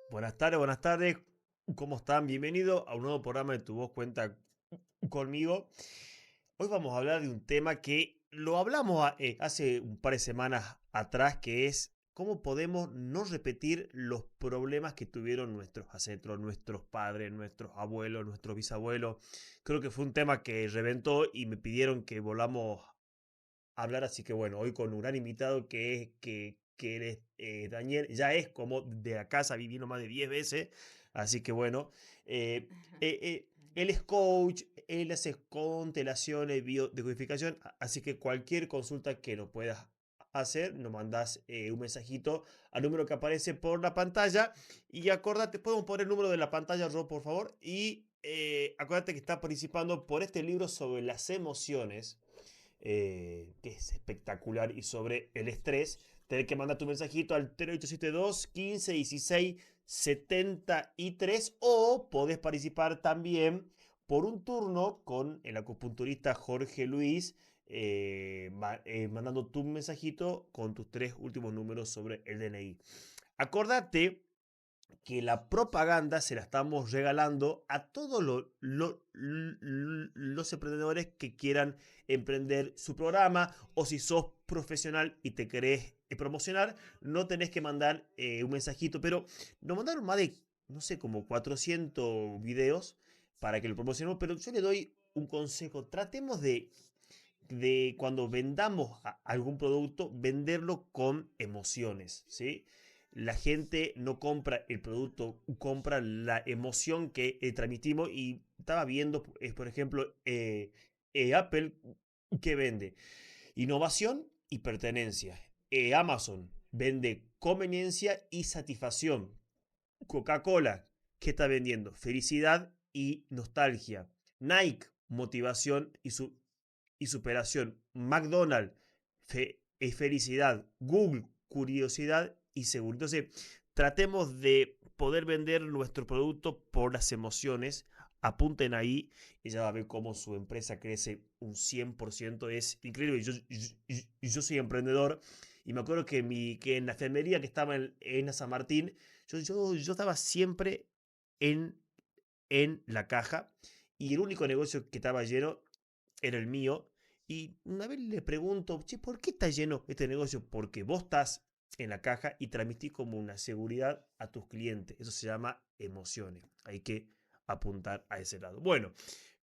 Buenas tardes. ¿Cómo están? Bienvenido a un nuevo programa de Tu Voz Cuenta conmigo. Hoy vamos a hablar de un tema que lo hablamos hace un par de semanas atrás, que es cómo podemos no repetir los problemas que tuvieron nuestros ancestros, nuestros padres, nuestros abuelos, nuestros bisabuelos. Creo que fue un tema que reventó y me pidieron que volvamos hablar, así que bueno, hoy con un gran invitado que eres, Daniel, ya es como de la casa, viviendo más de 10 veces, así que bueno, eh, él es coach, él hace constelaciones, biodecodificación, así que cualquier consulta que nos puedas hacer, nos mandas un mensajito al número que aparece por la pantalla y acordate, podemos poner el número de la pantalla, Rob, por favor, y acuérdate que está participando por este libro sobre las emociones, que es espectacular, y sobre el estrés. Tenés que mandar tu mensajito al 0872 15 16 73 o podés participar también por un turno con el acupunturista Jorge Luis, mandando tu mensajito con tus tres últimos números sobre el DNI. Acordate que la propaganda se la estamos regalando a todos los emprendedores que quieran emprender su programa, o si sos profesional y te querés promocionar, no tenés que mandar un mensajito, pero nos mandaron más de, no sé, como 400 videos para que lo promocionemos, pero yo le doy un consejo: tratemos de cuando vendamos algún producto, venderlo con emociones, ¿sí? La gente no compra el producto, compra la emoción que transmitimos. Y estaba viendo, por ejemplo, Apple, que vende innovación y pertenencia. Amazon vende conveniencia y satisfacción. Coca-Cola, ¿qué está vendiendo? Felicidad y nostalgia. Nike, motivación y superación. McDonald's, felicidad. Google, curiosidad y seguridad. Entonces, tratemos de poder vender nuestro producto por las emociones. Apunten ahí y ya va a ver cómo su empresa crece un 100%. Es increíble. Yo soy emprendedor y me acuerdo que en la enfermería que estaba en San Martín, yo estaba siempre en, en la caja, y el único negocio que estaba lleno era el mío. Y una vez le pregunto, che, ¿por qué está lleno este negocio? Porque vos estás en la caja y transmitís como una seguridad a tus clientes. Eso se llama emociones. Hay que apuntar a ese lado. Bueno,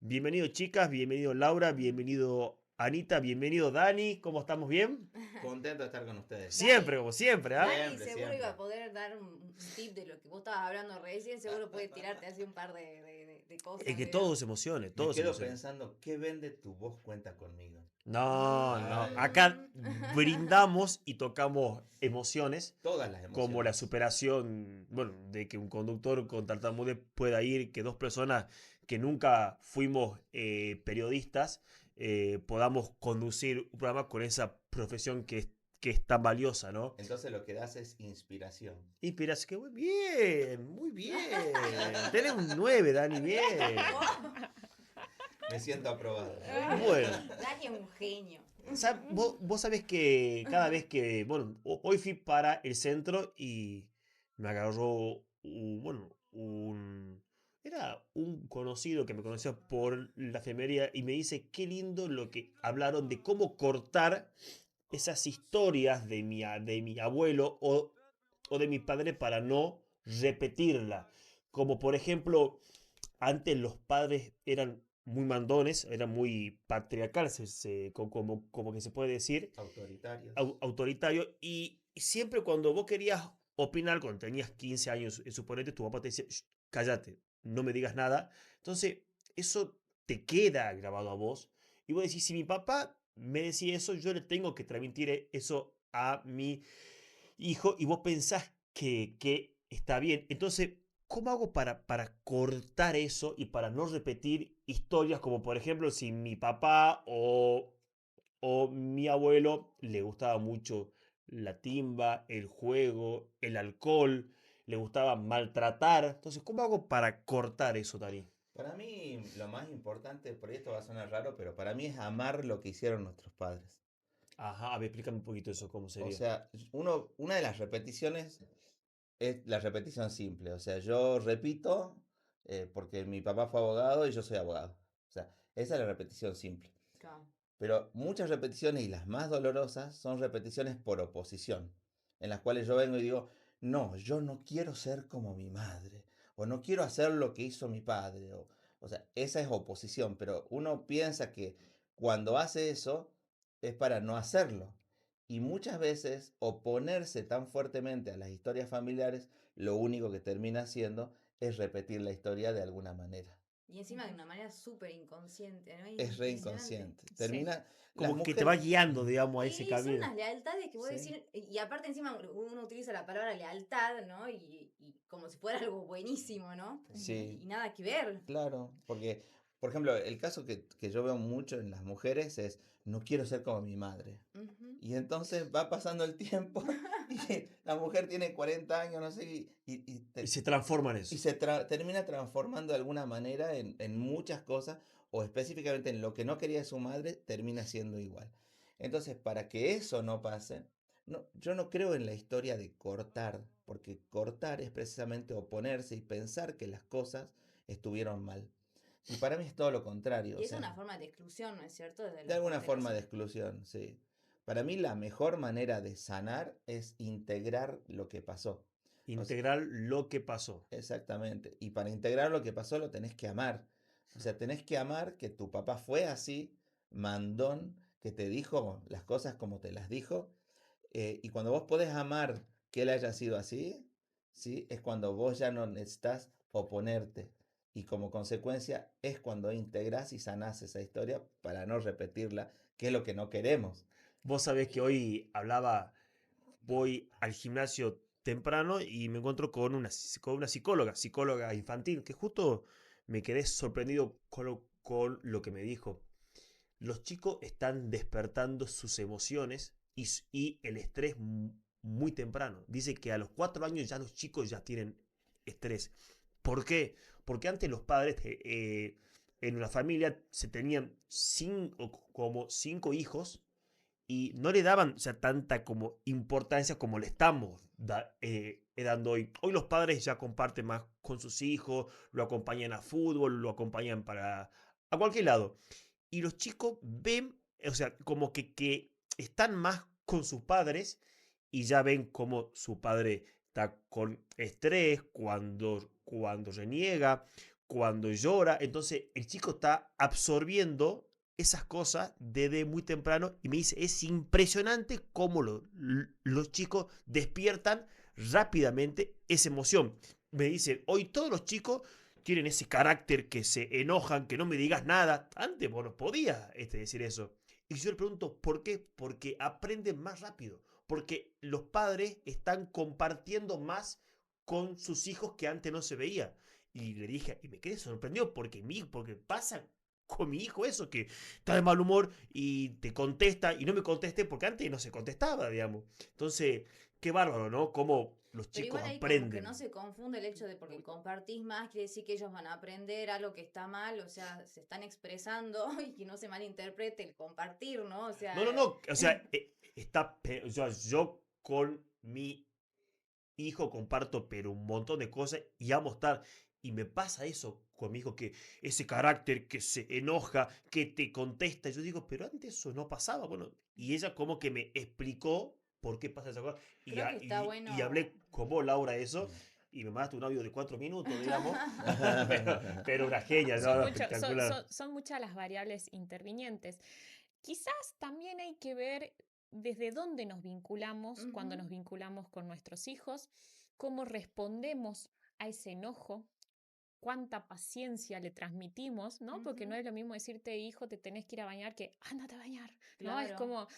bienvenido chicas, bienvenido Laura, bienvenido Anita, bienvenido Dani. ¿Cómo estamos? ¿Bien? Contento de estar con ustedes. Siempre, Dani, como siempre, ¿ah? Dani Siempre, seguro iba siempre. a poder dar un tip de lo que vos estabas hablando recién, seguro puede tirarte así un par de Es cosas, que todo digamos. es emociones, Me todo es quedo emociones. pensando, ¿qué vende tu voz cuenta conmigo? No, no. Acá Mm. brindamos y tocamos emociones, Todas las como la emociones. superación, bueno, de que un conductor con tartamudeez pueda ir, que dos personas que nunca fuimos periodistas podamos conducir un programa con esa profesión que es tan valiosa, ¿no? Entonces lo que das es inspiración. Inspiración, que muy bien, muy bien. Tenés un 9, Dani, bien. Me siento aprobado. Bueno, Dani es un genio. vos sabés que cada vez que, bueno, hoy fui para el centro y me agarró era un conocido que me conoció por la efemería y me dice qué lindo lo que hablaron de cómo cortar esas historias de mi abuelo o de mi padre para no repetirla. Como por ejemplo, antes los padres eran muy mandones, eran muy patriarcales, como que se puede decir, Autoritarios. autoritario. Y siempre cuando vos querías opinar, cuando tenías 15 años, suponete, tu papá te decía: "Shh, cállate, no me digas nada". Entonces, eso te queda grabado a vos. Y vos decís, si mi papá me decía eso, yo le tengo que transmitir eso a mi hijo. Y vos pensás que está bien. Entonces, ¿cómo hago para cortar eso y para no repetir historias como, por ejemplo, si mi papá o mi abuelo le gustaba mucho la timba, el juego, el alcohol, le gustaba maltratar? Entonces, ¿cómo hago para cortar eso, Dani? Para mí lo más importante, por esto va a sonar raro, pero para mí es amar lo que hicieron nuestros padres. Ajá, a ver, explícame un poquito eso, cómo O sería. sea, una de las repeticiones es la repetición simple. O sea, yo repito porque mi papá fue abogado y yo soy abogado. O sea, esa es la repetición simple. Claro. Pero muchas repeticiones y las más dolorosas son repeticiones por oposición, en las cuales yo vengo y digo, no, yo no quiero ser como mi madre, o no quiero hacer lo que hizo mi padre. O sea, esa es oposición, pero uno piensa que cuando hace eso es para no hacerlo. Y muchas veces oponerse tan fuertemente a las historias familiares, lo único que termina haciendo es repetir la historia de alguna manera. Y encima de una manera súper inconsciente, ¿no? Es re Impresionante. inconsciente. Sí. Termina, las Como que te va mujeres... guiando, digamos, a ese Sí, son camino. unas lealtades que vos Sí. decís, y aparte encima uno utiliza la palabra lealtad, ¿no? Y como si fuera algo buenísimo, ¿no? Sí. Y nada que ver. Claro, porque, por ejemplo, el caso que yo veo mucho en las mujeres es, no quiero ser como mi madre. Ujú. Y entonces va pasando el tiempo y la mujer tiene 40 años, no sé, Y se transforma en eso. y se termina transformando de alguna manera en muchas cosas, o específicamente en lo que no quería su madre, termina siendo igual. Entonces, para que eso no pase, no, yo no creo en la historia de cortar, porque cortar es precisamente oponerse y pensar que las cosas estuvieron mal. Y para mí es todo lo contrario, Y o es sea, una forma de exclusión, ¿no es cierto? Desde de la alguna forma de constelación. exclusión, sí. Para mí la mejor manera de sanar es integrar lo que pasó. O sea, Integrar lo que pasó. exactamente. Y para integrar lo que pasó lo tenés que amar. O sea, tenés que amar que tu papá fue así, mandón, que te dijo las cosas como te las dijo. Y cuando vos podés amar que él haya sido así, ¿sí? Es cuando vos ya no necesitas oponerte. Y como consecuencia es cuando integras y sanás esa historia para no repetirla, que es lo que no queremos. Vos sabés que hoy voy al gimnasio temprano y me encuentro con una psicóloga infantil, que justo me quedé sorprendido con lo que me dijo. Los chicos están despertando sus emociones y el estrés muy temprano. Dice que a los 4 años ya los chicos ya tienen estrés. ¿Por qué? Porque antes los padres en una familia se tenían como 5 hijos y no le daban, o sea, tanta como importancia como le estamos dando hoy. Hoy los padres ya comparten más con sus hijos, lo acompañan a fútbol, lo acompañan a cualquier lado. Y los chicos ven, o sea, como que están más con sus padres y ya ven cómo su padre está con estrés, cuando reniega, cuando llora. Entonces el chico está absorbiendo esas cosas desde muy temprano y me dice, es impresionante cómo los chicos despiertan rápidamente esa emoción. Me dice, hoy todos los chicos tienen ese carácter que se enojan, que no me digas nada. Antes vos no podías decir eso. Y yo le pregunto, ¿por qué? Porque aprenden más rápido. Porque los padres están compartiendo más con sus hijos que antes no se veía. Y le dije, y me quedé sorprendido porque pasa con mi hijo eso, que está de mal humor y te contesta y no me contesté porque antes no se contestaba, digamos. Entonces, qué bárbaro, ¿no? Cómo los Pero chicos igual ahí como que aprenden. no se confunde el hecho de porque compartís más, quiere decir que ellos van a aprender algo que está mal, o sea, se están expresando y que no se malinterprete el compartir, ¿no? O No, sea, no, no. O sea, o sea, yo con mi hijo comparto, pero un montón de cosas y amo estar. Y me pasa eso con mi hijo, que ese carácter que se enoja, que te contesta. Yo digo, pero antes eso no pasaba. Bueno, y ella como que me explicó por qué pasa esa cosa. Y, creo que está y bueno. hablé con vos, Laura, eso. Y me mandaste un audio de 4 minutos, digamos. pero una genia, ¿no? Espectacular. Son muchas las variables intervinientes. Quizás también hay que ver desde dónde nos vinculamos cuando Ujú. nos vinculamos con nuestros hijos, cómo respondemos a ese enojo, cuánta paciencia le transmitimos, ¿no? Porque no Ujú. es lo mismo decirte, hijo, te tenés que ir a bañar, que ándate a bañar, ¿no? Es Claro. como,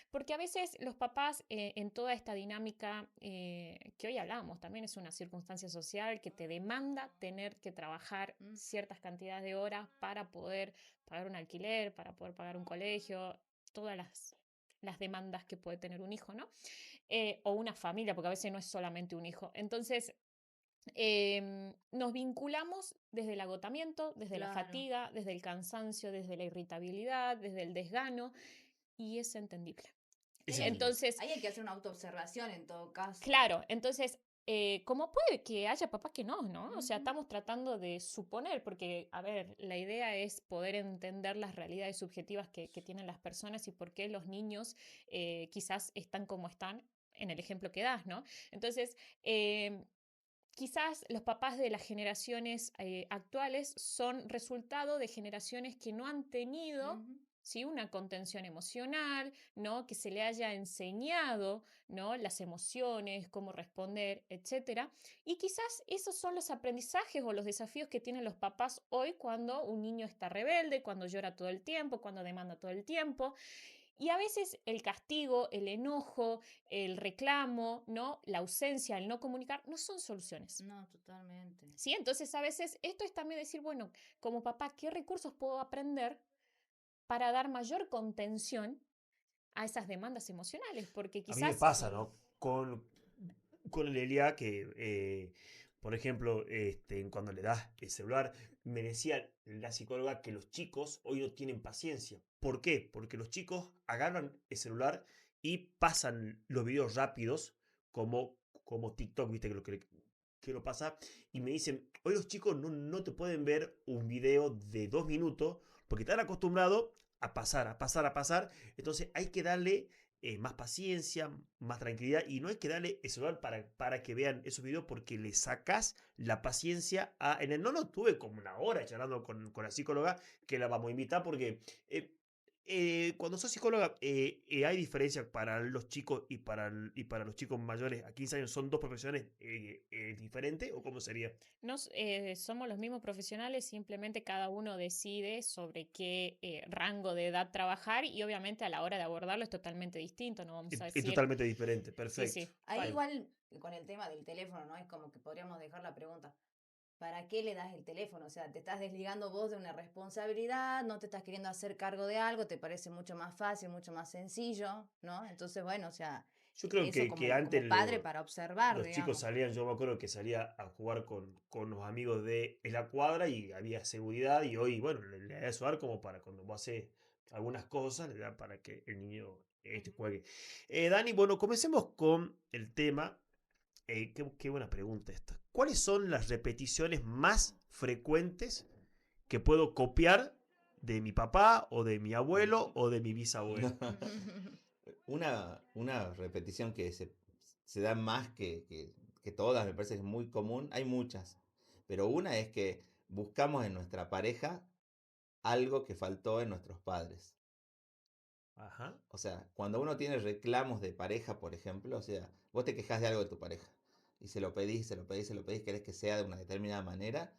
porque a veces los papás en toda esta dinámica que hoy hablamos, también es una circunstancia social que te demanda tener que trabajar Mm. ciertas cantidades de horas para poder pagar un alquiler, para poder pagar un colegio, todas las demandas que puede tener un hijo, ¿no? O una familia, porque a veces no es solamente un hijo. Entonces, nos vinculamos desde el agotamiento, desde la Claro. fatiga, desde el cansancio, desde la irritabilidad, desde el desgano, y es entendible. Es Ahí hay, entendible. Entonces, ahí hay que hacer una autoobservación en todo caso. claro, entonces como puede que haya papás que no, ¿no? O sea, Ujú. estamos tratando de suponer, porque, a ver, la idea es poder entender las realidades subjetivas que tienen las personas y por qué los niños quizás están como están en el ejemplo que das, ¿no? Entonces, em, quizás los papás de las generaciones actuales son resultado de generaciones que no han tenido, Ujú. ¿sí? Una contención emocional, ¿no? Que se le haya enseñado, ¿no? Las emociones, cómo responder, etcétera. Y quizás esos son los aprendizajes o los desafíos que tienen los papás hoy cuando un niño está rebelde, cuando llora todo el tiempo, cuando demanda todo el tiempo. Y a veces el castigo, el enojo, el reclamo, ¿no? La ausencia, el no comunicar, no son soluciones. No, totalmente. ¿Sí? Entonces a veces esto es también decir, bueno, como papá, ¿qué recursos puedo aprender para dar mayor contención a esas demandas emocionales? Porque A mí me quizás, pasa, ¿no? Con el Elia que, por ejemplo, cuando le das el celular, me decía la psicóloga que los chicos hoy no tienen paciencia. ¿Por qué? Porque los chicos agarran el celular y pasan los videos rápidos como TikTok, ¿viste? Que lo pasa. Y me dicen, hoy los chicos no te pueden ver un video de 2 minutos porque están acostumbrados a pasar, a pasar, a pasar. Entonces hay que darle más paciencia, más tranquilidad y no hay que darle el celular para que vean esos videos porque le sacas la paciencia a... En el no lo tuve como una hora charlando con la psicóloga que la vamos a invitar porque cuando sos psicóloga hay diferencia para los chicos y para los chicos mayores a 15 años. ¿Son dos profesiones diferentes o cómo sería? nos, somos los mismos profesionales, simplemente cada uno decide sobre qué rango de edad trabajar y obviamente a la hora de abordarlo es totalmente distinto, no vamos a Es decir, totalmente diferente, sí, perfecto. sí, Ahí bueno. igual con el tema del teléfono, ¿no? Es como que podríamos dejar la pregunta, ¿para qué le das el teléfono? O sea, te estás desligando vos de una responsabilidad, no te estás queriendo hacer cargo de algo, te parece mucho más fácil, mucho más sencillo, ¿no? Entonces, bueno, o sea, Yo creo eso que como, antes como padre para observar, los chicos digamos. salían, yo me acuerdo que salía a jugar con los amigos de en la cuadra y había seguridad y hoy, bueno, le da su dar como para cuando vos haces algunas cosas, le da para que el niño Ujú. juegue. Dani, bueno, comencemos con el tema. Qué buena pregunta esta. ¿Cuáles son las repeticiones más frecuentes que puedo copiar de mi papá o de mi abuelo o de mi bisabuelo? Una repetición que se da más que todas, me parece que es muy común. Hay muchas, pero una es que buscamos en nuestra pareja algo que faltó en nuestros padres. Ajá. O sea, cuando uno tiene reclamos de pareja, por ejemplo, o sea, vos te quejas de algo de tu pareja y se lo pedís, se lo pedís, se lo pedís, querés que sea de una determinada manera,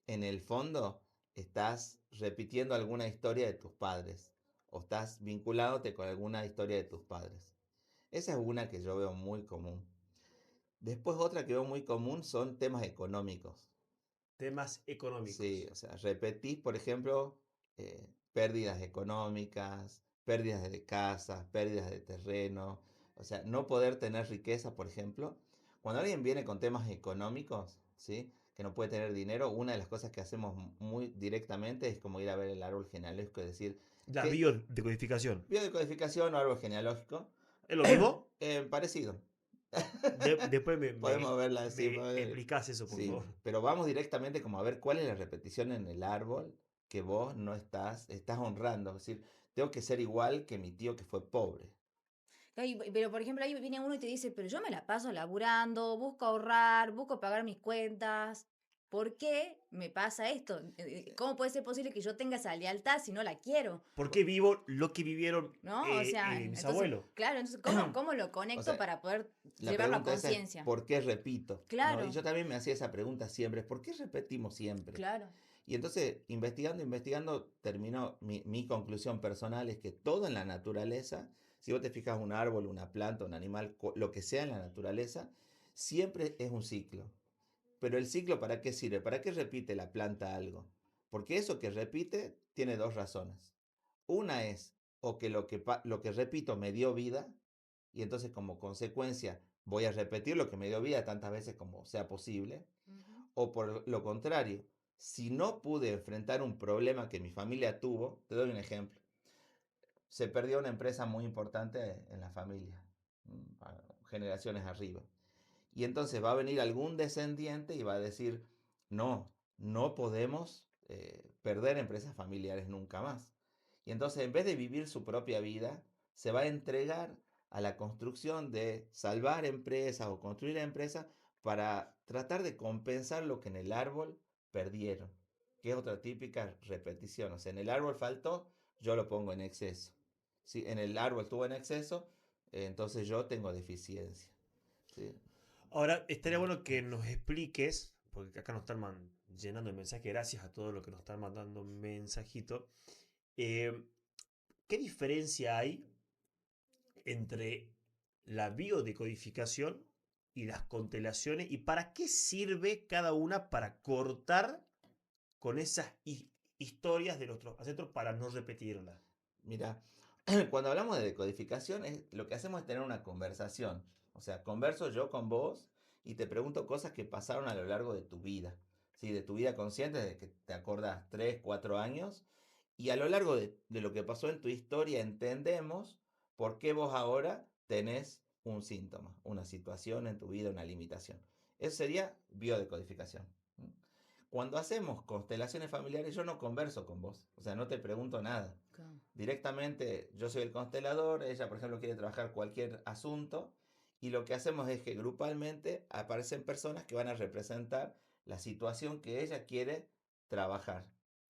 en el fondo estás repitiendo alguna historia de tus padres o estás vinculándote con alguna historia de tus padres. Esa es una que yo veo muy común. Después otra que veo muy común son temas económicos. Temas Sí, económicos. o sea, repetís, por ejemplo, pérdidas económicas, pérdidas de casas, pérdidas de terreno, o sea, no poder tener riqueza, por ejemplo. Cuando alguien viene con temas económicos, ¿sí? Que no puede tener dinero, una de las cosas que hacemos muy directamente es como ir a ver el árbol genealógico, es decir, La ¿qué biodecodificación. biodecodificación o árbol genealógico? ¿Es lo mismo? Parecido. Después Podemos verla así. me explicás eso, por Sí, favor. pero vamos directamente como a ver cuál es la repetición en el árbol que vos no estás honrando. Es decir, tengo que ser igual que mi tío que fue pobre. Pero, por ejemplo, ahí viene uno y te dice, pero yo me la paso laburando, busco ahorrar, busco pagar mis cuentas. ¿Por qué me pasa esto? ¿Cómo puede ser posible que yo tenga esa lealtad si no la quiero? ¿Por qué vivo lo que vivieron ¿No? O sea, mis entonces, abuelos? claro, entonces, ¿cómo lo O conecto sea, para poder la llevarlo a pregunta esa es conciencia? ¿por qué repito? ¿No? Y Claro, yo también me hacía esa pregunta siempre, ¿por qué repetimos siempre? claro. Y entonces, investigando, investigando, terminó mi conclusión personal es que todo en la naturaleza, si vos te fijas un árbol, una planta, un animal, lo que sea en la naturaleza, siempre es un ciclo. Pero el ciclo, ¿para qué sirve? ¿Para qué repite la planta algo? Porque eso que repite tiene dos razones. Una es o que lo que repito me dio vida y entonces como consecuencia voy a repetir lo que me dio vida tantas veces como sea posible. Ujú. O por lo contrario, si no pude enfrentar un problema que mi familia tuvo, te doy un ejemplo. Se perdió una empresa muy importante en la familia, generaciones arriba. Y entonces va a venir algún descendiente y va a decir, no, no podemos perder empresas familiares nunca más. Y entonces en vez de vivir su propia vida, se va a entregar a la construcción de salvar empresas o construir empresas para tratar de compensar lo que en el árbol perdieron, que es otra típica repetición. O sea, en el árbol faltó, yo lo pongo en exceso. Si en el árbol estuvo en exceso, entonces yo tengo deficiencia. ¿Sí? Ahora, estaría bueno que nos expliques, porque acá nos están llenando de mensajes, gracias a todos los que nos están mandando mensajito. eh, ¿Qué diferencia hay entre la biodecodificación y las constelaciones? ¿Y para qué sirve cada una para cortar con esas historias de nuestros ancestros para no repetirlas? Mira, cuando hablamos de decodificación, lo que hacemos es tener una conversación. O sea, converso yo con vos y te pregunto cosas que pasaron a lo largo de tu vida. ¿Sí? De tu vida consciente, de que te acordás 3, 4 años. Y a lo largo de lo que pasó en tu historia entendemos por qué vos ahora tenés un síntoma, una situación en tu vida, una limitación. Eso sería biodecodificación. ¿Mm? Cuando hacemos constelaciones familiares, yo no converso con vos. O sea, no te pregunto nada. Claro. Directamente yo soy el constelador, ella por ejemplo quiere trabajar cualquier asunto y lo que hacemos es que grupalmente aparecen personas que van a representar la situación que ella quiere trabajar.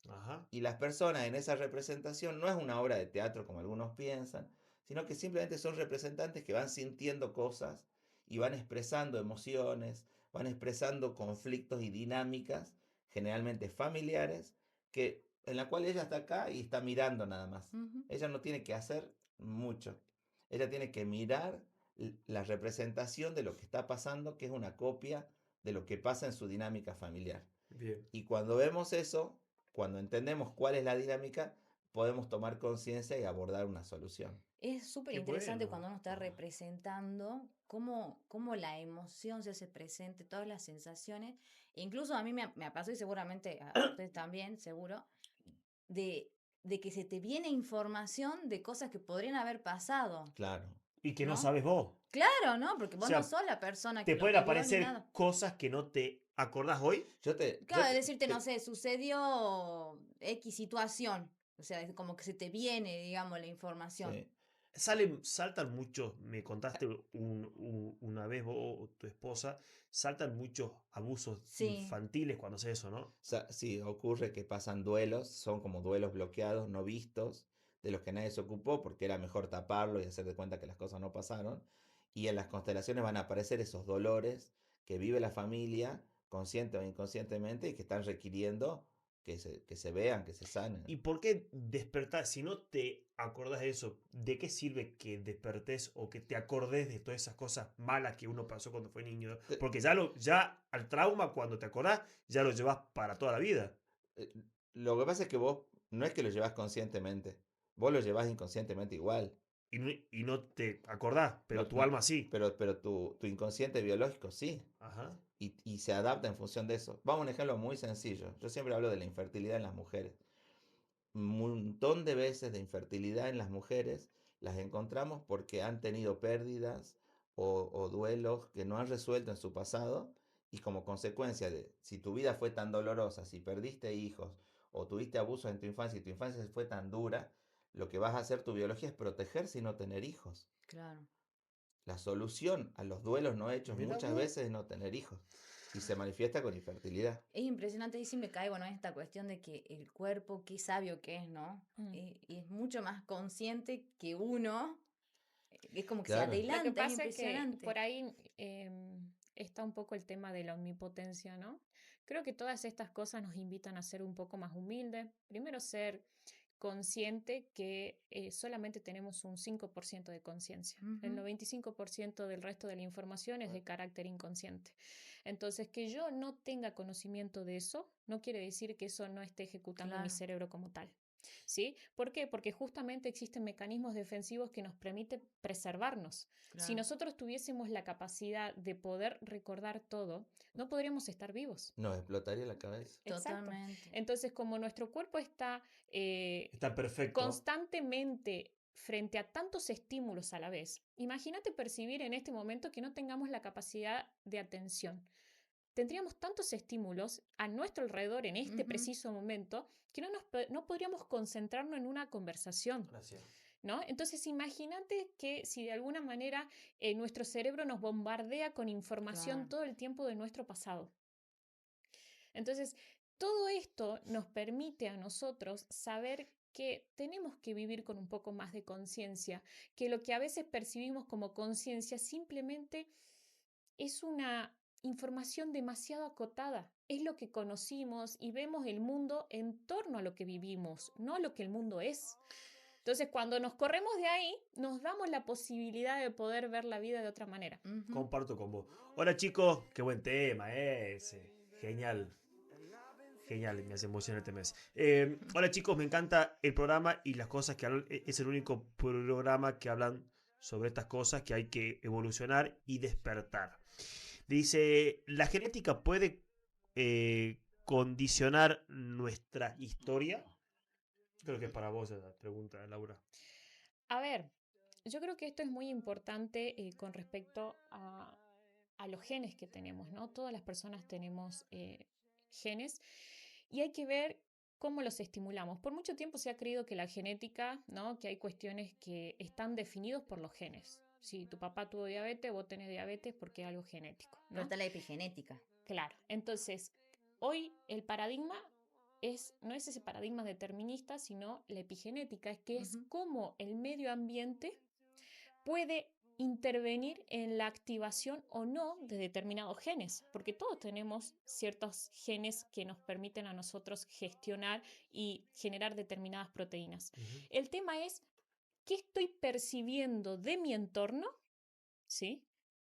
Ajá. Y las personas en esa representación no es una obra de teatro como algunos piensan, sino que simplemente son representantes que van sintiendo cosas y van expresando emociones, van expresando conflictos y dinámicas, generalmente familiares, que en la cual ella está acá y está mirando nada más. Ujú. Ella no tiene que hacer mucho. Ella tiene que mirar la representación de lo que está pasando, que es una copia de lo que pasa en su dinámica familiar. Bien. Y cuando vemos eso, cuando entendemos cuál es la dinámica, podemos tomar conciencia y abordar una solución. Es súper Qué interesante bueno. cuando uno está Ajá. representando cómo la emoción se hace presente, todas las sensaciones. E incluso a mí me pasó, y seguramente a ustedes también, seguro, de, de que se te viene información de cosas que podrían haber pasado, Claro. Y que no ¿no? sabes vos. Claro, ¿no? Porque O vos no sea, sos la persona te que lo pueden vivió ni aparecer nada. cosas que no te acordás hoy. Yo te, yo Claro, de te- decirte, no te- sé, sucedió X situación. O sea, es como que se te viene, digamos, la información. sí. Saltan muchos, me contaste una vez vos o tu esposa, saltan muchos abusos Sí, infantiles cuando hace eso, ¿no? Sí, ocurre que pasan duelos, son como duelos bloqueados, no vistos, de los que nadie se ocupó porque era mejor taparlo y hacer de cuenta que las cosas no pasaron. Y en las constelaciones van a aparecer esos dolores que vive la familia, consciente o inconscientemente, y que están requiriendo que se vean, que se sanen. ¿Y por qué despertar? Si no te acordás de eso, ¿de qué sirve que despertés o que te acordes de todas esas cosas malas que uno pasó cuando fue niño? Te- Porque ya al trauma, cuando te acordás, ya lo llevas para toda la vida. eh, Lo que pasa es que vos no es que lo llevas conscientemente, vos lo llevas inconscientemente igual. Y no te acordás, No, pero tu no, alma sí. pero tu inconsciente biológico sí. Ajá. Y se adapta en función de eso. Vamos a un ejemplo muy sencillo. Yo siempre hablo de la infertilidad en las mujeres. Un montón de veces de infertilidad en las mujeres las encontramos porque han tenido pérdidas o duelos que no han resuelto en su pasado y como consecuencia de si tu vida fue tan dolorosa, si perdiste hijos o tuviste abusos en tu infancia y tu infancia fue tan dura, lo que vas a hacer tu biología es protegerse y no tener hijos. claro. La solución a los duelos no hechos Mira muchas vos. veces es no tener hijos y se manifiesta con infertilidad. Es impresionante y sí me caigo, ¿no? Esta cuestión de que el cuerpo, qué sabio que es, ¿no? Mm. Y es mucho más consciente que uno. Es como que se Claro, Lo que adelanta, es pasa es que impresionante. por ahí está un poco el tema de la omnipotencia, ¿no? Creo que todas estas cosas nos invitan a ser un poco más humildes. Primero, ser consciente que solamente tenemos un 5% de conciencia. El Ujú, 95% del resto de la información es de carácter inconsciente. Entonces, que yo no tenga conocimiento de eso no quiere decir que eso no esté ejecutando mi claro, cerebro como tal. ¿Sí? ¿Por qué? Porque justamente existen mecanismos defensivos que nos permiten preservarnos. Si claro. nosotros tuviésemos la capacidad de poder recordar todo, no podríamos estar vivos. nos explotaría la cabeza. Exacto. Totalmente. Entonces, como nuestro cuerpo está Está perfecto. constantemente frente a tantos estímulos a la vez, imagínate percibir en este momento que no tengamos la capacidad de atención. Tendríamos tantos estímulos a nuestro alrededor en este Ujú. preciso momento que no podríamos concentrarnos en una conversación, Gracias. ¿no? Entonces, imagínate que si de alguna manera nuestro cerebro nos bombardea con información Claro. todo el tiempo de nuestro pasado. Entonces, todo esto nos permite a nosotros saber que tenemos que vivir con un poco más de conciencia, que lo que a veces percibimos como conciencia simplemente es una información demasiado acotada. Es lo que conocimos y vemos el mundo en torno a lo que vivimos, no lo que el mundo es. Entonces, cuando nos corremos de ahí, nos damos la posibilidad de poder ver la vida de otra manera. Ujú. Comparto con vos. Hola chicos, qué buen tema ese. Genial. Genial, me hace emocionar este mes. Hola chicos, me encanta el programa y las cosas que hablan. Es el único programa que hablan sobre estas cosas que hay que evolucionar y despertar. Dice, ¿la genética puede condicionar nuestra historia? Creo que es para vos esa pregunta, Laura. A ver, yo creo que esto es muy importante con respecto a los genes que tenemos, ¿no? Todas las personas tenemos genes y hay que ver cómo los estimulamos. Por mucho tiempo se ha creído que la genética, ¿no? Que hay cuestiones que están definidos por los genes. Si tu papá tuvo diabetes, vos tenés diabetes porque es algo genético, Pero ¿no? está la epigenética. Claro. Entonces, hoy el paradigma no es ese paradigma determinista, sino la epigenética, es que es Ujú. cómo el medio ambiente puede intervenir en la activación o no de determinados genes, porque todos tenemos ciertos genes que nos permiten a nosotros gestionar y generar determinadas proteínas. Ujú. El tema es, ¿qué estoy percibiendo de mi entorno? ¿Sí?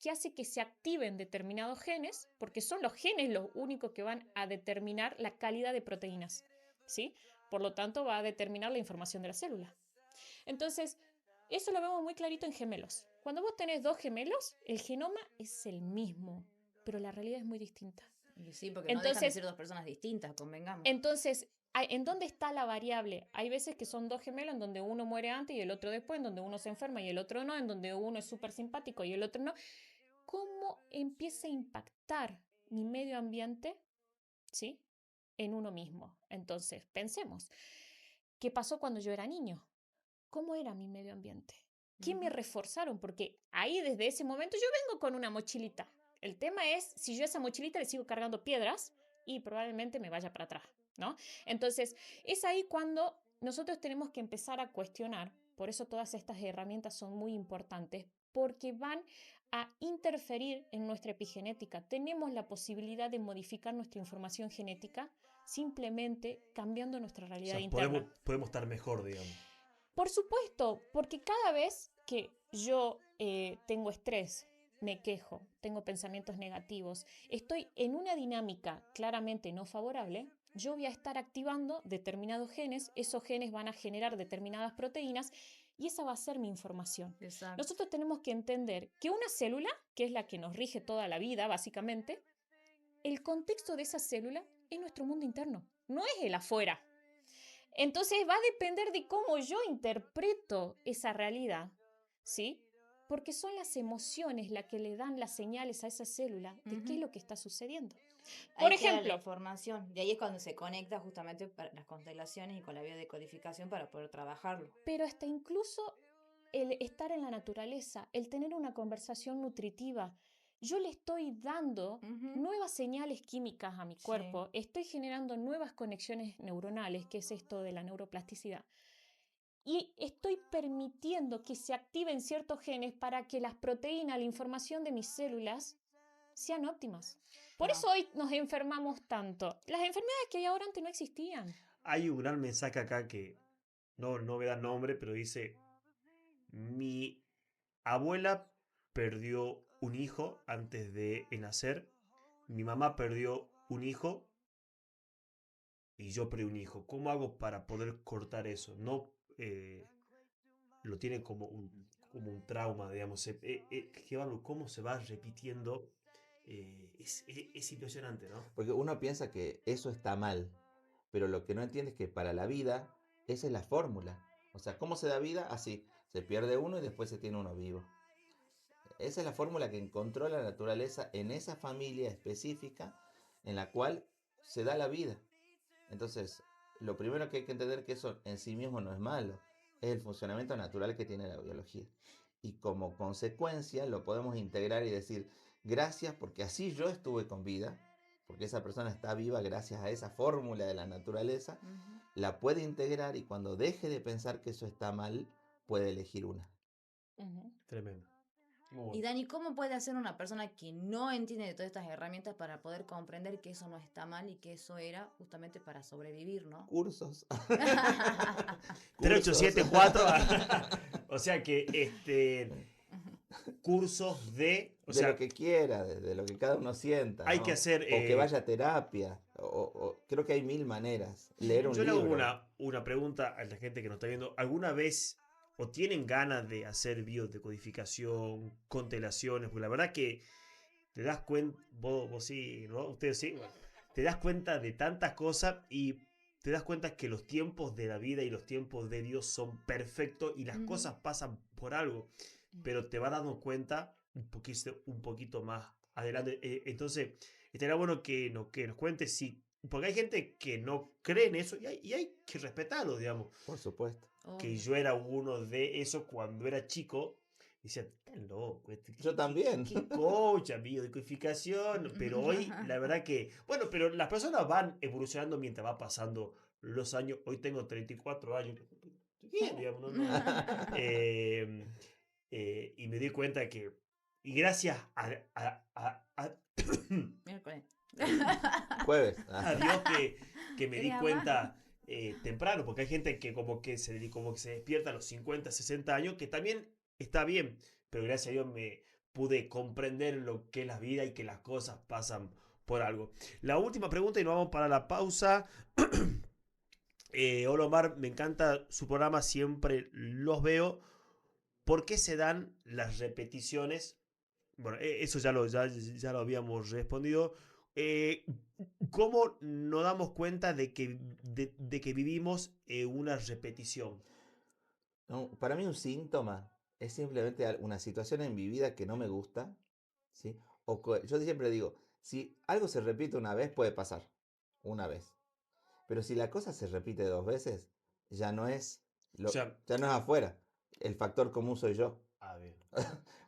Que hace que se activen determinados genes, porque son los genes los únicos que van a determinar la calidad de proteínas, ¿sí? Por lo tanto, va a determinar la información de la célula. Entonces, eso lo vemos muy clarito en gemelos. Cuando vos tenés dos gemelos, el genoma es el mismo, pero la realidad es muy distinta. Y sí, porque no dejan de Entonces, ser dos personas distintas, convengamos. entonces, ¿en dónde está la variable? Hay veces que son dos gemelos en donde uno muere antes y el otro después, en donde uno se enferma y el otro no, en donde uno es súper simpático y el otro no. ¿Cómo empieza a impactar mi medio ambiente, ¿sí? En uno mismo? Entonces, pensemos, ¿qué pasó cuando yo era niño? ¿Cómo era mi medio ambiente? ¿Qué me Ujú. reforzaron? Porque ahí desde ese momento yo vengo con una mochilita. El tema es si yo a esa mochilita le sigo cargando piedras y probablemente me vaya para atrás, ¿no? Entonces, es ahí cuando nosotros tenemos que empezar a cuestionar. Por eso todas estas herramientas son muy importantes, porque van a interferir en nuestra epigenética. Tenemos la posibilidad de modificar nuestra información genética simplemente cambiando nuestra O realidad sea, interna. podemos estar mejor, digamos. Por supuesto, porque cada vez que yo tengo estrés, me quejo, tengo pensamientos negativos, estoy en una dinámica claramente no favorable, yo voy a estar activando determinados genes, esos genes van a generar determinadas proteínas y esa va a ser mi información. Exacto. Nosotros tenemos que entender que una célula, que es la que nos rige toda la vida, básicamente, el contexto de esa célula es nuestro mundo interno, no es el afuera. Entonces va a depender de cómo yo interpreto esa realidad, ¿sí? Porque son las emociones las que le dan las señales a esa célula de qué es Ujú. lo que está sucediendo. Por Ahí queda la ejemplo, información. Y ahí es cuando se conecta justamente para las constelaciones y con la biodecodificación para poder trabajarlo. pero hasta incluso el estar en la naturaleza, el tener una conversación nutritiva, yo le estoy dando Ujú. nuevas señales químicas a mi Sí. cuerpo, estoy generando nuevas conexiones neuronales, que es esto de la neuroplasticidad. Y estoy permitiendo que se activen ciertos genes para que las proteínas, la información de mis células sean óptimas. Por Claro. eso hoy nos enfermamos tanto. Las enfermedades que hay ahora antes no existían. Hay un gran mensaje acá que no me da nombre, pero dice, mi abuela perdió un hijo antes de nacer, mi mamá perdió un hijo y yo perdí un hijo. ¿Cómo hago para poder cortar eso? No lo tiene como un trauma, digamos. Cómo se va repitiendo. Es impresionante, ¿no? Porque uno piensa que eso está mal, pero lo que no entiende es que para la vida esa es la fórmula. O sea, ¿cómo se da vida? Así, se pierde uno y después se tiene uno vivo. Esa es la fórmula que encontró la naturaleza en esa familia específica en la cual se da la vida. Entonces, lo primero que hay que entender que eso en sí mismo no es malo, es el funcionamiento natural que tiene la biología. Y como consecuencia lo podemos integrar y decir, gracias porque así yo estuve con vida, porque esa persona está viva gracias a esa fórmula de la naturaleza, Ujú. la puede integrar y cuando deje de pensar que eso está mal, puede elegir una. Ujú. Tremendo. Muy Y bueno. Dani, ¿cómo puede hacer una persona que no entiende de todas estas herramientas para poder comprender que eso no está mal y que eso era justamente para sobrevivir, ¿no? Cursos. 3874. O sea que cursos de. O De lo sea, que quiera, de lo que cada uno sienta, hay que ¿no? hacer. O que vaya a terapia, creo que hay mil maneras. Leer un Yo le hago libro. una pregunta a la gente que nos está viendo. ¿Alguna vez o tienen ganas de hacer biodecodificación, constelaciones? Porque la verdad que te das cuenta, vos sí, ¿no? Ustedes sí, bueno, te das cuenta de tantas cosas y te das cuenta que los tiempos de la vida y los tiempos de Dios son perfectos y las Ujú. cosas pasan por algo, pero te vas dando cuenta un poquito más adelante. Entonces, estaría bueno que nos cuentes si, porque hay gente que no cree en eso y hay que respetarlo, digamos. Por supuesto. Que Obvio. yo era uno de esos cuando era chico. Decía, está loco, Yo también. qué cocha, biodecodificación. Pero hoy, la verdad que, bueno, pero las personas van evolucionando mientras va pasando los años. Hoy tengo 34 años. Estoy bien, digamos, eh, y me di cuenta que, y gracias Miércoles. Jueves. a Dios que me di ¿Querés agua? cuenta temprano, porque hay gente que como que se despierta a los 50 60 años, que también está bien, pero gracias a Dios me pude comprender lo que es la vida y que las cosas pasan por algo. La última pregunta y nos vamos para la pausa. Hola Omar, me encanta su programa, siempre los veo. ¿Por qué se dan las repeticiones? Bueno, eso ya lo habíamos respondido. Eh, ¿Cómo nos damos cuenta de que vivimos una repetición? No, para mí un síntoma es simplemente una situación en mi vida que no me gusta, ¿sí? Yo siempre digo, si algo se repite una vez, puede pasar, una vez. Pero si la cosa se repite dos veces, ya no es, O sea, ya no es afuera. El factor común soy yo. a ver,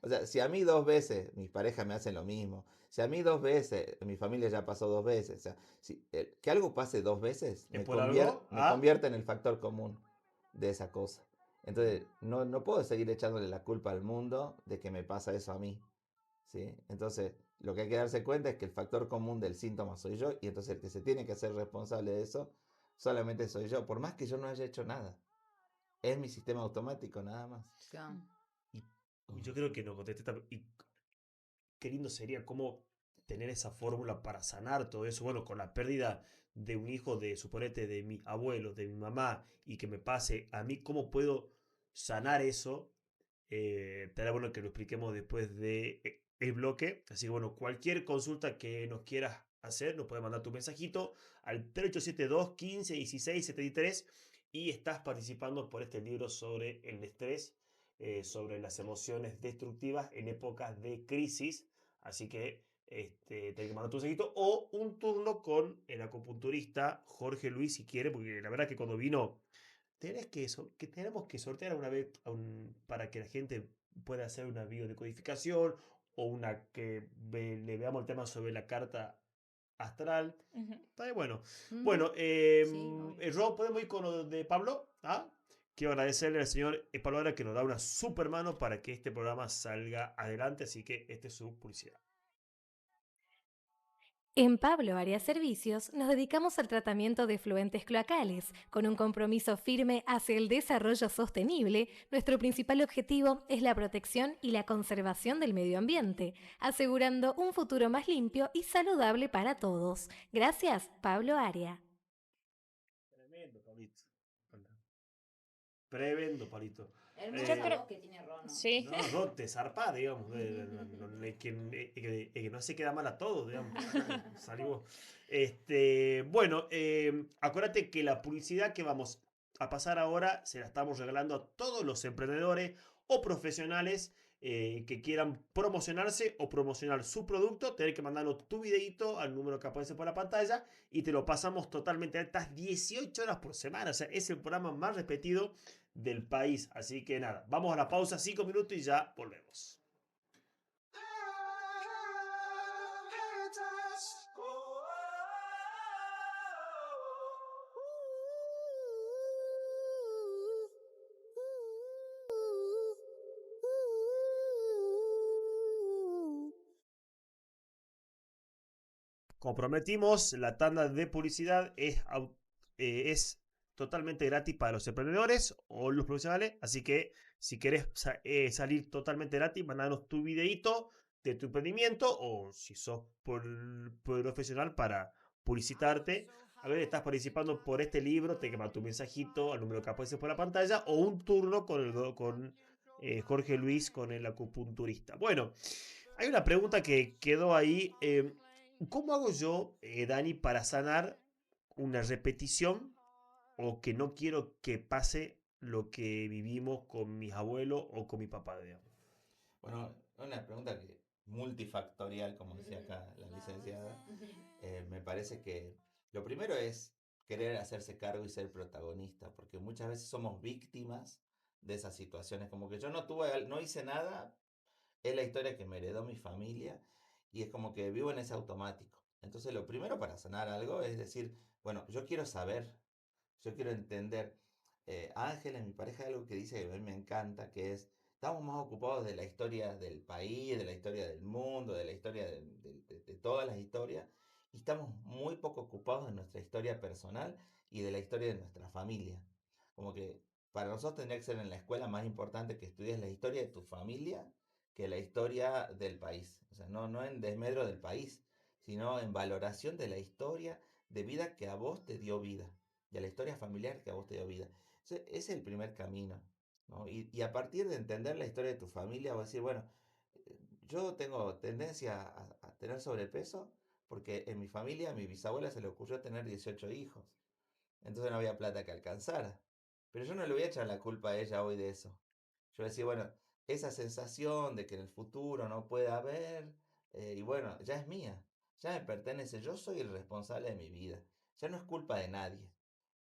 O sea, si a mí dos veces mis parejas me hacen lo mismo, si a mí dos veces mi familia ya pasó dos veces, o sea, que algo pase dos veces ¿es por algo? me convierte en el factor común de esa cosa. Entonces, no puedo seguir echándole la culpa al mundo de que me pasa eso a mí, ¿sí? Entonces, lo que hay que darse cuenta es que el factor común del síntoma soy yo y entonces el que se tiene que hacer responsable de eso solamente soy yo, por más que yo no haya hecho nada. Es mi sistema automático nada más. Claro. Y yo creo que no contesté. Y qué lindo sería cómo tener esa fórmula para sanar todo eso. Bueno, con la pérdida de un hijo, de suponete, de mi abuelo, de mi mamá, y que me pase a mí, ¿cómo puedo sanar eso? Estaría bueno que lo expliquemos después de el bloque. Así que bueno, cualquier consulta que nos quieras hacer, nos puedes mandar tu mensajito al 3872 15 16 73 y estás participando por este libro sobre el estrés, sobre las emociones destructivas en épocas de crisis. Así que tenés que mandar tu mensajito o un turno con el acupunturista Jorge Luis si quiere, porque la verdad que cuando vino que tenemos que sortear una vez para que la gente pueda hacer una biodecodificación o una que le veamos el tema sobre la carta astral. Ujú. Está bien, bueno. Ujú. Bueno, Sí, obvio. Rob, ¿podemos ir con lo de Pablo? ¿Ah? Quiero agradecerle al señor Pablo Ara que nos da una super mano para que este programa salga adelante, así que esta es su publicidad. En Pablo Arias Servicios nos dedicamos al tratamiento de efluentes cloacales. Con un compromiso firme hacia el desarrollo sostenible, nuestro principal objetivo es la protección y la conservación del medio ambiente, asegurando un futuro más limpio y saludable para todos. Gracias, Pablo Aria. Tremendo, Pablito. Tremendo, Pablito. Hermosa Yo creo, voz que tiene Rono. sí. No, Rod te zarpa, digamos. Que no se queda mal a todo, digamos. Salimos. Bueno, acuérdate que la publicidad que vamos a pasar ahora se la estamos regalando a todos los emprendedores o profesionales que quieran promocionarse o promocionar su producto. Tener que mandarnos tu videito al número que aparece por la pantalla y te lo pasamos totalmente. Estas 18 horas por semana. O sea, es el programa más repetido del país. Así que nada, vamos a la pausa, 5 minutos y ya volvemos. Como prometimos, la tanda de publicidad es totalmente gratis para los emprendedores o los profesionales. Así que si querés salir totalmente gratis, mandanos tu videito de tu emprendimiento o si sos profesional para publicitarte. A ver, estás participando por este libro, te quema tu mensajito al número que aparece por la pantalla o un turno con Jorge Luis, con el acupunturista. Bueno, hay una pregunta que quedó ahí. ¿Cómo hago yo, Dani, para sanar una repetición o que no quiero que pase lo que vivimos con mis abuelos o con mi papá, digamos? Bueno, una pregunta que multifactorial, como decía acá la licenciada. Me parece que lo primero es querer hacerse cargo y ser protagonista, porque muchas veces somos víctimas de esas situaciones, como que yo no hice nada, es la historia que me heredó mi familia y es como que vivo en ese automático. Entonces lo primero para sanar algo es decir, bueno, yo quiero saber, yo quiero entender. Ángeles, mi pareja, algo que dice que a mí me encanta, que es, estamos más ocupados de la historia del país, de la historia del mundo, de la historia de todas las historias, y estamos muy poco ocupados de nuestra historia personal y de la historia de nuestra familia. Como que para nosotros tendría que ser en la escuela más importante que estudies la historia de tu familia que la historia del país. O sea, no en desmedro del país, sino en valoración de la historia de vida que a vos te dio vida, de la historia familiar que a vos te dio vida. Ese es el primer camino, ¿no? Y a partir de entender la historia de tu familia, vas a decir, bueno, yo tengo tendencia a tener sobrepeso porque en mi familia a mi bisabuela se le ocurrió tener 18 hijos. Entonces no había plata que alcanzara. Pero yo no le voy a echar la culpa a ella hoy de eso. Yo decía, bueno, esa sensación de que en el futuro no puede haber, y bueno, ya es mía, ya me pertenece, yo soy el responsable de mi vida, ya no es culpa de nadie.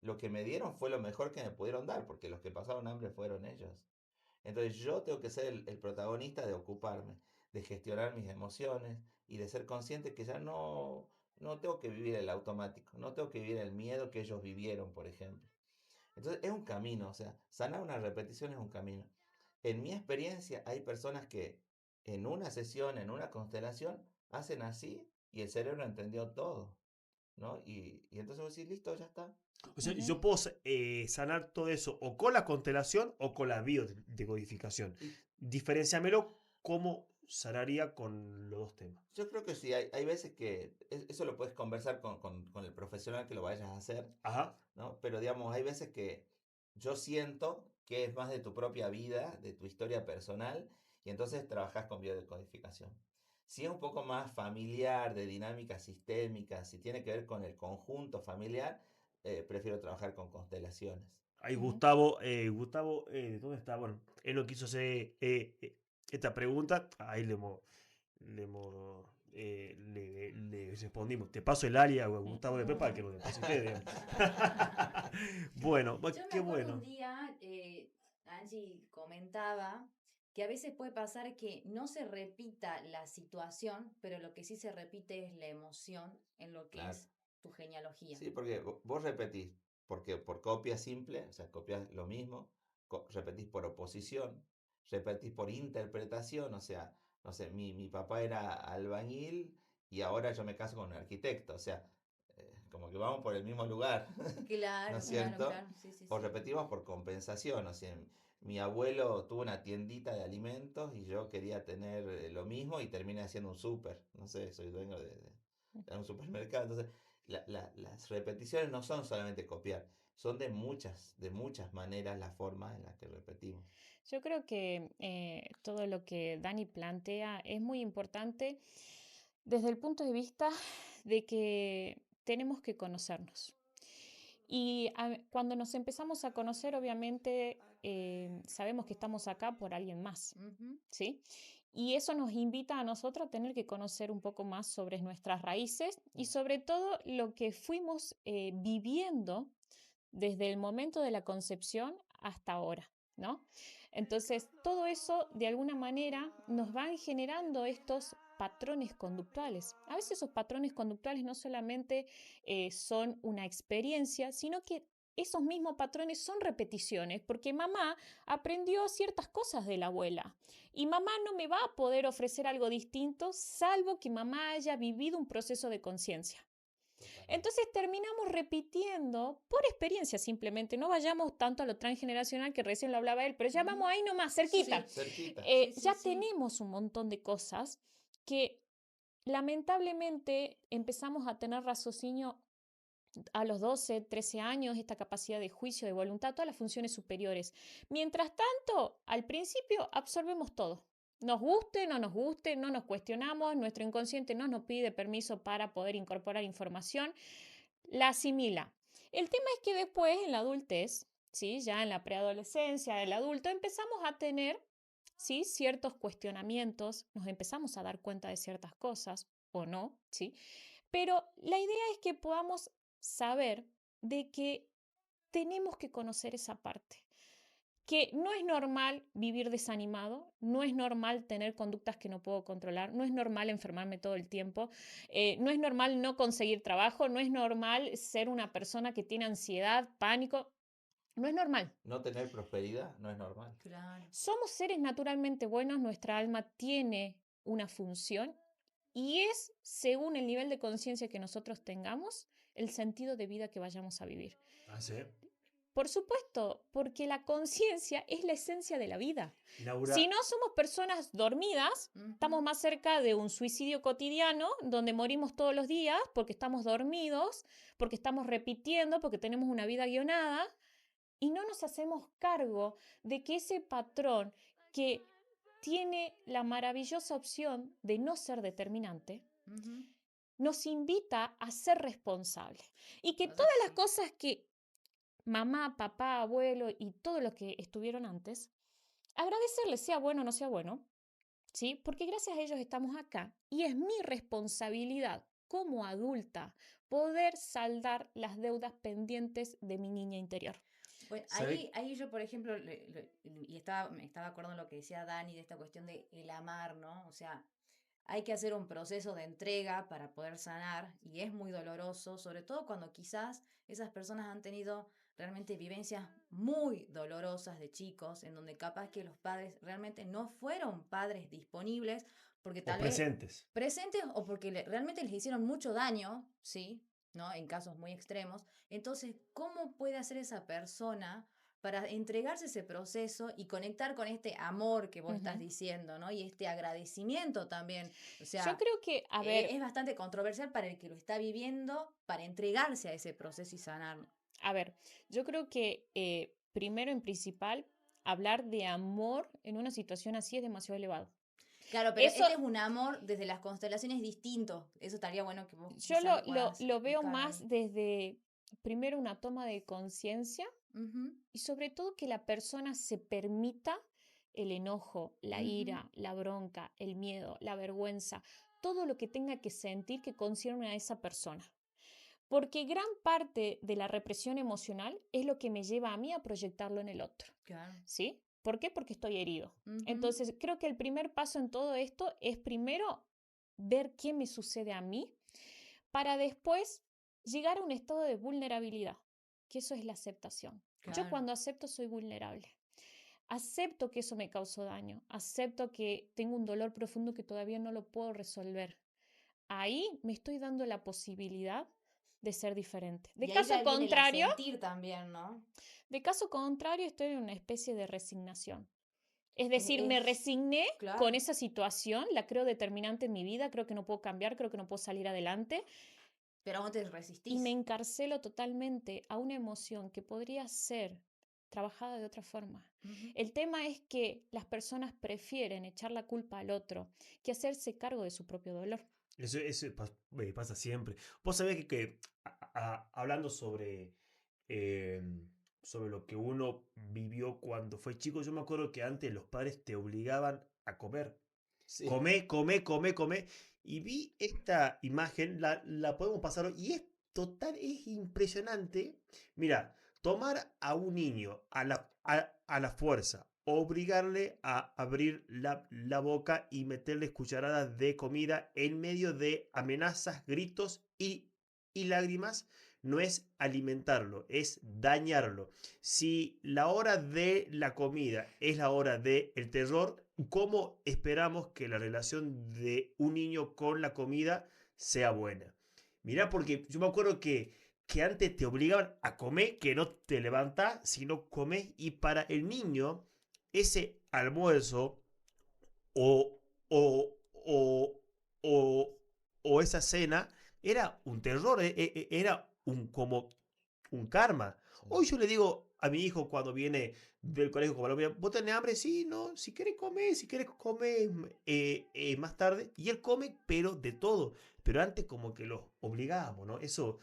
Lo que me dieron fue lo mejor que me pudieron dar, porque los que pasaron hambre fueron ellos. Entonces yo tengo que ser el protagonista de ocuparme, de gestionar mis emociones y de ser consciente que ya no tengo que vivir el automático, no tengo que vivir el miedo que ellos vivieron, por ejemplo. Entonces es un camino, o sea, sanar una repetición es un camino. En mi experiencia hay personas que en una sesión, en una constelación, hacen así y el cerebro entendió todo, ¿no? Y entonces vos decís, listo, ya está. O sea, Ujú. yo puedo sanar todo eso o con la constelación o con la biodecodificación. Y Diferenciamelo cómo sanaría con los dos temas. yo creo que sí, hay veces que eso lo puedes conversar con el profesional que lo vayas a hacer, Ajá. ¿no? Pero digamos, hay veces que yo siento que es más de tu propia vida, de tu historia personal, y entonces trabajas con biodecodificación. Si es un poco más familiar, de dinámica sistémica, si tiene que ver con el conjunto familiar, prefiero trabajar con constelaciones. Ahí Ujú. Gustavo, ¿dónde está? Bueno, él no quiso hacer esta pregunta. Ahí le respondimos. Te paso el área, Gustavo, de para que lo deposite, digamos. Bueno, Yo me qué acuerdo un bueno. día, Angie comentaba que a veces puede pasar que no se repita la situación, pero lo que sí se repite es la emoción en lo que Claro. es tu genealogía. Sí, porque vos repetís, porque por copia simple, o sea, copias lo mismo, repetís por oposición, repetís por interpretación, o sea, no sé, mi papá era albañil y ahora yo me caso con un arquitecto, o sea, como que vamos por el mismo lugar, ¿no Claro, es claro, cierto? claro, sí, sí, O sí. repetimos por compensación, o sea, mi abuelo tuvo una tiendita de alimentos y yo quería tener lo mismo y terminé haciendo un súper, no sé, soy dueño de un supermercado, entonces las repeticiones no son solamente copiar, son de muchas maneras las formas en las que repetimos. Yo creo que todo lo que Dani plantea es muy importante desde el punto de vista de que tenemos que conocernos. Y cuando nos empezamos a conocer, obviamente, sabemos que estamos acá por alguien más, Ujú. ¿sí? Y eso nos invita a nosotros a tener que conocer un poco más sobre nuestras raíces y sobre todo lo que fuimos viviendo desde el momento de la concepción hasta ahora, ¿no? Entonces, todo eso de alguna manera nos van generando estos patrones conductuales. A veces esos patrones conductuales no solamente son una experiencia, sino que esos mismos patrones son repeticiones, porque mamá aprendió ciertas cosas de la abuela y mamá no me va a poder ofrecer algo distinto, salvo que mamá haya vivido un proceso de conciencia. Entonces terminamos repitiendo por experiencia simplemente, no vayamos tanto a lo transgeneracional que recién lo hablaba él, pero ya vamos ahí nomás, cerquita. Sí, Cerquita. sí, sí, Ya sí. tenemos un montón de cosas que lamentablemente empezamos a tener raciocinio a los 12, 13 años, esta capacidad de juicio, de voluntad, todas las funciones superiores. Mientras tanto, al principio absorbemos todo. Nos guste, no nos guste, no nos cuestionamos, nuestro inconsciente no nos pide permiso para poder incorporar información, la asimila. El tema es que después, en la adultez, ¿sí? Ya en la preadolescencia, el adulto, empezamos a tener, ¿sí? Ciertos cuestionamientos, nos empezamos a dar cuenta de ciertas cosas o no, ¿sí? Pero la idea es que podamos saber de que tenemos que conocer esa parte, que no es normal vivir desanimado, no es normal tener conductas que no puedo controlar, no es normal enfermarme todo el tiempo, no es normal no conseguir trabajo, no es normal ser una persona que tiene ansiedad, pánico, no es normal. No tener prosperidad no es normal. Claro. Somos seres naturalmente buenos, nuestra alma tiene una función y es, según el nivel de conciencia que nosotros tengamos, el sentido de vida que vayamos a vivir. Ah, sí. Por supuesto, porque la conciencia es la esencia de la vida. Laura, Si no somos personas dormidas, estamos Ujú. más cerca de un suicidio cotidiano donde morimos todos los días porque estamos dormidos, porque estamos repitiendo, porque tenemos una vida guionada y no nos hacemos cargo de que ese patrón que tiene la maravillosa opción de no ser determinante, Ujú. nos invita a ser responsables. Y que O sea, todas las sí. cosas que mamá, papá, abuelo y todos los que estuvieron antes, agradecerles sea bueno o no sea bueno, ¿sí? Porque gracias a ellos estamos acá y es mi responsabilidad como adulta poder saldar las deudas pendientes de mi niña interior. Bueno, ¿sabe? ahí yo, por ejemplo, me estaba acordando lo que decía Dani de esta cuestión de el amar, ¿no? O sea, hay que hacer un proceso de entrega para poder sanar y es muy doloroso, sobre todo cuando quizás esas personas han tenido realmente vivencias muy dolorosas de chicos, en donde capaz que los padres realmente no fueron padres disponibles, porque O tal vez presentes. presentes o porque realmente les hicieron mucho daño, ¿sí? ¿No? En casos muy extremos. Entonces, ¿cómo puede hacer esa persona para entregarse ese proceso y conectar con este amor que vos estás Ujú. diciendo, ¿no? Y este agradecimiento también. O Yo sea, creo que, a ver, es bastante controversial para el que lo está viviendo, para entregarse a ese proceso y sanarlo. a ver, yo creo que primero en principal, hablar de amor en una situación así es demasiado elevado. Claro, pero Eso este es un amor desde las constelaciones distinto. Eso estaría bueno que vos yo quizás lo puedas lo veo explicar ahí. más desde, primero, una toma de conciencia Ujú, y sobre todo que la persona se permita el enojo, la ujú, ira, la bronca, el miedo, la vergüenza, todo lo que tenga que sentir que concierne a esa persona. Porque gran parte de la represión emocional es lo que me lleva a mí a proyectarlo en el otro, claro. ¿sí? ¿Por qué? Porque estoy herido. Ujú, Entonces, creo que el primer paso en todo esto es primero ver qué me sucede a mí para después llegar a un estado de vulnerabilidad, que eso es la aceptación. Yo claro. cuando acepto soy vulnerable. Acepto que eso me causó daño, acepto que tengo un dolor profundo que todavía no lo puedo resolver. Ahí me estoy dando la posibilidad de ser diferente. Y ahí ya viene el sentir también, ¿no? De caso contrario, estoy en una especie de resignación. Es decir, me Es, resigné con claro. esa situación, la creo determinante en mi vida, creo que no puedo cambiar, creo que no puedo salir adelante Pero aún te y me resistís. encarcelo totalmente a una emoción que podría ser trabajada de otra forma. Ujú. El tema es que las personas prefieren echar la culpa al otro que hacerse cargo de su propio dolor. Eso pasa siempre. Vos sabés que hablando sobre eh, sobre lo que uno vivió cuando fue chico. Yo me acuerdo que antes los padres te obligaban a comer. Sí. Come, come, come, come. Y vi esta imagen, la podemos pasar hoy, y es total, es impresionante. Mira, tomar a un niño a la fuerza, obligarle a abrir la boca y meterle cucharadas de comida en medio de amenazas, gritos y lágrimas, no es alimentarlo, es dañarlo. Si la hora de la comida es la hora del terror, ¿cómo esperamos que la relación de un niño con la comida sea buena? Mirá, porque yo me acuerdo que antes te obligaban a comer, que no te levantás, sino comes, y para el niño ese almuerzo o, o, o, o, o esa cena era un terror, era como un karma. Sí. Hoy yo le digo a mi hijo cuando viene del colegio con Colombia, ¿vos tenés hambre? Sí, no, si querés comer más tarde. Y él come, pero de todo. Pero antes como que los obligábamos, ¿no? Eso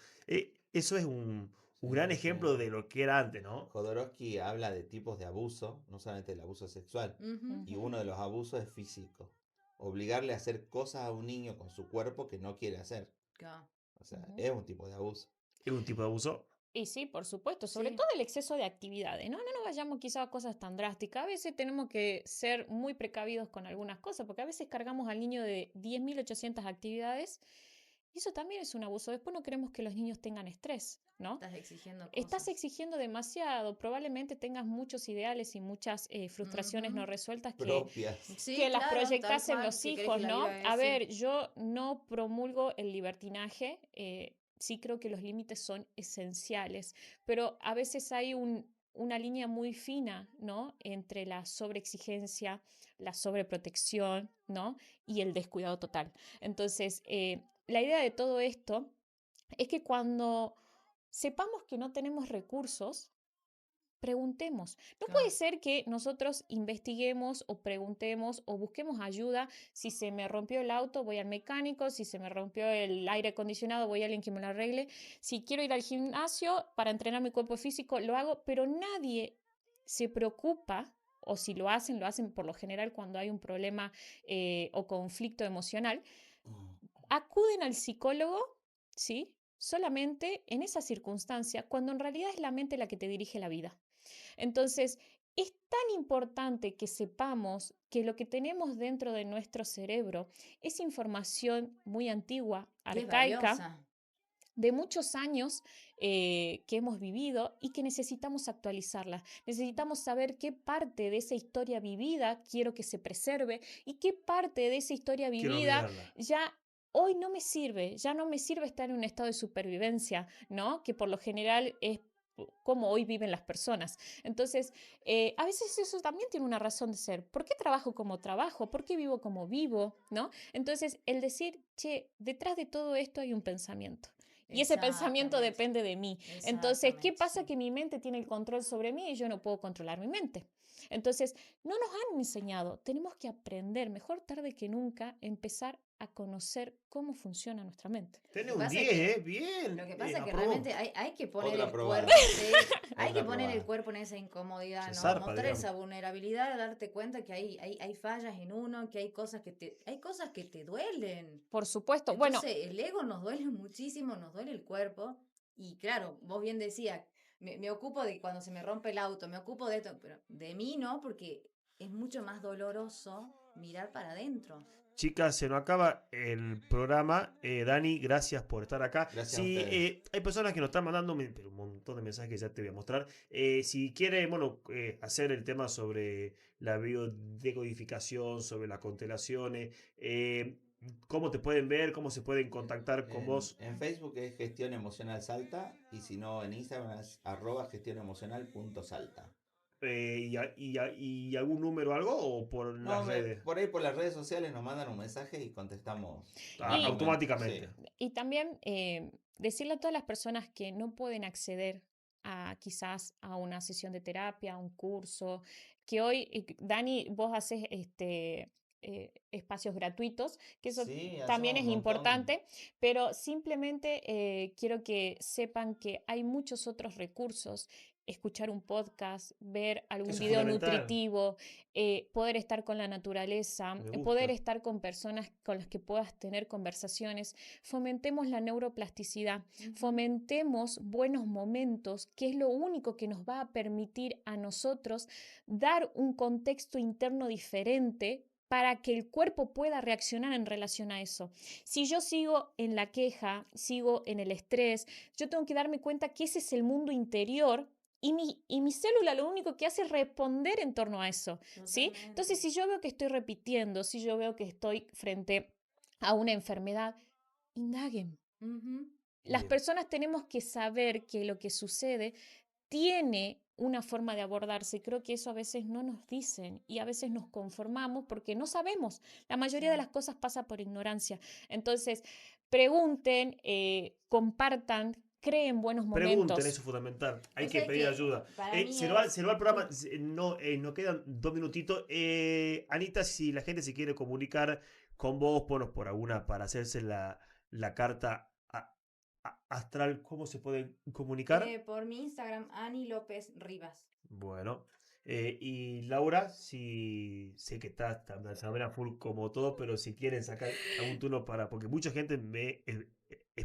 es un gran Sí, sí. ejemplo de lo que era antes, ¿no? Jodorowsky habla de tipos de abuso, no solamente del abuso sexual. Ujú. Y Ujú. uno de los abusos es físico. Obligarle a hacer cosas a un niño con su cuerpo que no quiere hacer. Claro. O sea, Ujú. es un tipo de abuso. Es un tipo de abuso. Y sí, por supuesto, sobre Sí. todo el exceso de actividades, ¿no? No nos vayamos quizá a cosas tan drásticas. A veces tenemos que ser muy precavidos con algunas cosas, porque a veces cargamos al niño de 10.800 actividades y eso también es un abuso. Después no queremos que los niños tengan estrés, ¿no? Estás exigiendo Estás cosas. exigiendo demasiado, probablemente tengas muchos ideales y muchas frustraciones no Ujú. resueltas Propias. Sí, que las claro, tal proyectas en cual, los que querés que hijos, la ¿no? vida A es, sí. ver, yo no promulgo el libertinaje, sí creo que los límites son esenciales, pero a veces hay una línea muy fina, ¿no? Entre la sobreexigencia, la sobreprotección, ¿no? Y el descuidado total. Entonces, la idea de todo esto es que cuando sepamos que no tenemos recursos, preguntemos. No puede Claro. ser que nosotros investiguemos o preguntemos o busquemos ayuda. Si se me rompió el auto, voy al mecánico. Si se me rompió el aire acondicionado, voy a alguien que me lo arregle. Si quiero ir al gimnasio para entrenar mi cuerpo físico, lo hago, pero nadie se preocupa. O si lo hacen por lo general cuando hay un problema o conflicto emocional, acuden al psicólogo, ¿sí? Solamente en esa circunstancia, cuando en realidad es la mente la que te dirige la vida. Entonces, es tan importante que sepamos que lo que tenemos dentro de nuestro cerebro es información muy antigua, Y es arcaica, valiosa. de muchos años que hemos vivido y que necesitamos actualizarla. Necesitamos saber qué parte de esa historia vivida quiero que se preserve y qué parte de esa historia Quiero vivida olvidarla. ya hoy no me sirve, ya no me sirve estar en un estado de supervivencia, ¿no? Que por lo general es como hoy viven las personas. Entonces, a veces eso también tiene una razón de ser. ¿Por qué trabajo como trabajo? ¿Por qué vivo como vivo? ¿No? Entonces, el decir, che, detrás de todo esto hay un pensamiento. Y ese pensamiento Exactamente. depende de mí. Entonces, ¿qué Exactamente, pasa? sí. Que mi mente tiene el control sobre mí y yo no puedo controlar mi mente. Entonces, no nos han enseñado, tenemos que aprender, mejor tarde que nunca, empezar a conocer cómo funciona nuestra mente. Lo Tenés que un pasa es 10, que ¿eh? Bien. Lo que pasa es que Aprobó. realmente hay que poner Otra el aprobada. cuerpo, sí, hay Otra que poner el aprobada. cuerpo en esa incomodidad, Se ¿no? zarpa, Mostrar digamos. esa vulnerabilidad, darte cuenta que hay fallas en uno, que hay cosas que te duelen. Por supuesto, bueno, Entonces, el ego nos duele muchísimo, nos duele el cuerpo. Y claro, vos bien decías, me ocupo de cuando se me rompe el auto, me ocupo de esto, pero de mí no, porque es mucho más doloroso mirar para adentro. Chicas, se nos acaba el programa. Dani, gracias por estar acá. Gracias a Si ustedes. hay personas que nos están mandando pero un montón de mensajes que ya te voy a mostrar. Si quiere, bueno, hacer el tema sobre la biodecodificación, sobre las constelaciones, cómo te pueden ver, cómo se pueden contactar con vos. En Facebook es Gestión Emocional Salta y si no en Instagram es @gestionemocional.salta. Y algún número o algo o por las No, redes. por ahí por las redes sociales nos mandan un mensaje y contestamos al y, momento. Sí. Automáticamente. y también decirle a todas las personas que no pueden acceder a quizás a una sesión de terapia, a un curso, que hoy, Dani, vos haces espacios gratuitos, que eso Sí, también hacemos es un montón. importante, pero simplemente quiero que sepan que hay muchos otros recursos. Escuchar un podcast, ver algún Eso es video fundamental. nutritivo, poder estar con la naturaleza, Me poder gusta. estar con personas con las que puedas tener conversaciones. Fomentemos la neuroplasticidad, Ujú. fomentemos buenos momentos, que es lo único que nos va a permitir a nosotros dar un contexto interno diferente para que el cuerpo pueda reaccionar en relación a eso. Si yo sigo en la queja, sigo en el estrés, yo tengo que darme cuenta que ese es el mundo interior y mi célula lo único que hace es responder en torno a eso, ¿sí? Entonces, Totalmente. si yo veo que estoy repitiendo, si yo veo que estoy frente a una enfermedad, indaguen. Ujú. Las Bien. personas tenemos que saber que lo que sucede tiene una forma de abordarse. Creo que eso a veces no nos dicen y a veces nos conformamos porque no sabemos. La mayoría de Claro. las cosas pasa por ignorancia. Entonces, pregunten, compartan, creen buenos Pregunten, eso momentos. es fundamental. Hay Vos que sabés pedir que ayuda. para mí Se nos va el programa. sí. Nos quedan 2 minutitos. Anita, si la gente se quiere comunicar con vos por alguna, para hacerse la carta astral, ¿cómo se puede comunicar? Por mi Instagram, Ani López Rivas. Bueno. Y Laura, si sé que estás también a full como todo, pero si quieren sacar algún turno porque mucha gente me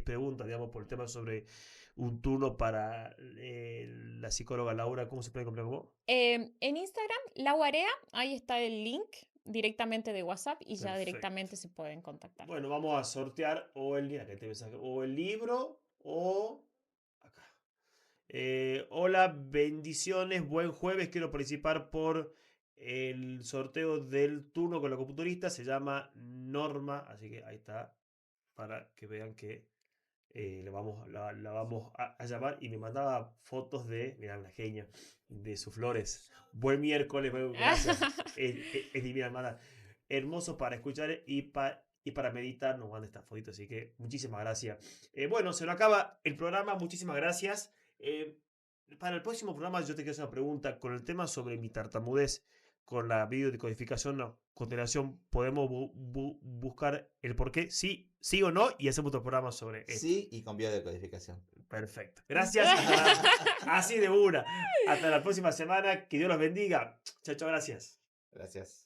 pregunta, digamos, por el tema sobre un turno para la psicóloga Laura, ¿cómo se puede comprar con vos? En Instagram, Lauarea, ahí está el link directamente de WhatsApp y ya Perfecto. directamente se pueden contactar. Bueno, vamos a sortear o el libro o acá. Hola, bendiciones, buen jueves. Quiero participar por el sorteo del turno con la computadorista. Se llama Norma, así que ahí está para que vean que la vamos a llamar. Y me mandaba fotos mira, una genia, de sus flores. Buen miércoles, gracias. Es divina, hermana. Hermoso para escuchar y para meditar. Nos manda esta fotito, así que muchísimas gracias. Bueno, se nos acaba el programa. Muchísimas gracias. Para el próximo programa yo te quiero hacer una pregunta con el tema sobre mi tartamudez. Con la videodecodificación a continuación podemos buscar el por qué, sí o no, y hacemos otro programa sobre esto. Sí, y con biodecodificación. Perfecto. Gracias. Así de una. Hasta la próxima semana. Que Dios los bendiga. Chao, chao, gracias. Gracias.